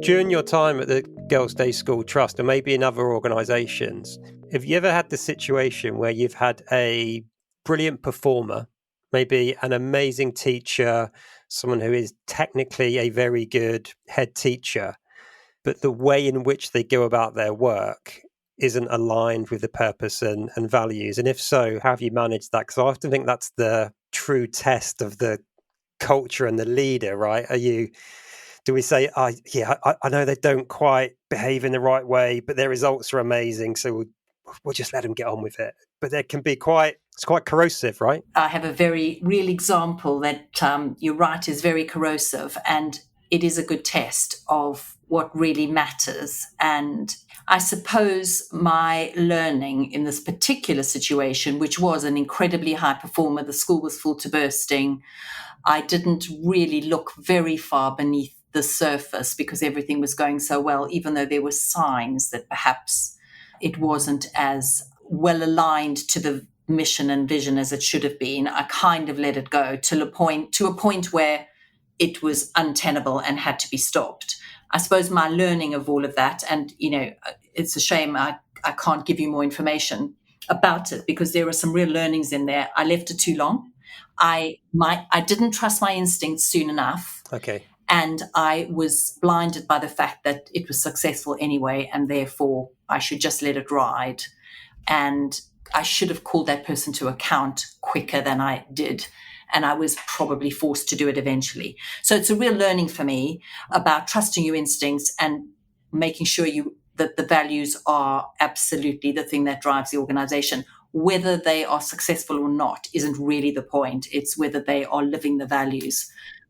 During your time at the Girls' Day School Trust, or maybe in other organisations, have you ever had the situation where you've had a brilliant performer, maybe an amazing teacher, someone who is technically a very good head teacher, but the way in which they go about their work isn't aligned with the purpose and values? And if so, how have you managed that? Because I often think that's the true test of the culture and the leader, right? Do we say, I know they don't quite behave in the right way, but their results are amazing, so we'll just let them get on with it? But there can be it's quite corrosive, right? I have a very real example that you're right is very corrosive, and it is a good test of what really matters. And I suppose my learning in this particular situation, which was an incredibly high performer, the school was full to bursting, I didn't really look very far beneath the surface because everything was going so well, even though there were signs that perhaps it wasn't as well aligned to the mission and vision as it should have been. I kind of let it go to a point where it was untenable and had to be stopped. I suppose my learning of all of that, and it's a shame I can't give you more information about it because there are some real learnings in there. I left it too long. I didn't trust my instincts soon enough. Okay. And I was blinded by the fact that it was successful anyway, and therefore I should just let it ride. And I should have called that person to account quicker than I did. And I was probably forced to do it eventually. So it's a real learning for me about trusting your instincts and making sure that the values are absolutely the thing that drives the organization. Whether they are successful or not isn't really the point. It's whether they are living the values.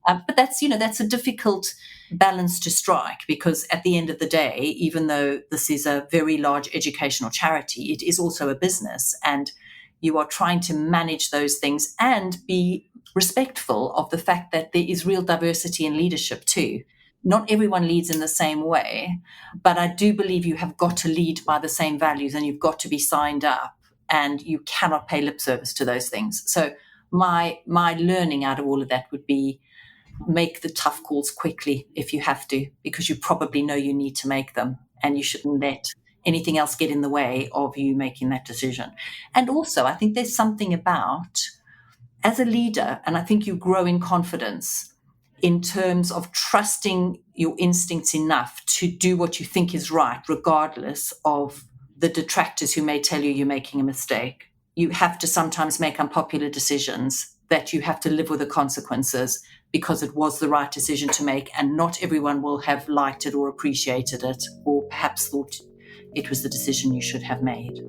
But that's a difficult balance to strike, because at the end of the day, even though this is a very large educational charity, it is also a business, and you are trying to manage those things and be respectful of the fact that there is real diversity in leadership too. Not everyone leads in the same way, but I do believe you have got to lead by the same values, and you've got to be signed up, and you cannot pay lip service to those things. So my learning out of all of that would be make the tough calls quickly if you have to, because you probably know you need to make them, and you shouldn't let anything else get in the way of you making that decision. And also, I think there's something about, as a leader, and I think you grow in confidence in terms of trusting your instincts enough to do what you think is right, regardless of the detractors who may tell you you're making a mistake. You have to sometimes make unpopular decisions that you have to live with the consequences, because it was the right decision to make, and not everyone will have liked it or appreciated it, or perhaps thought it was the decision you should have made.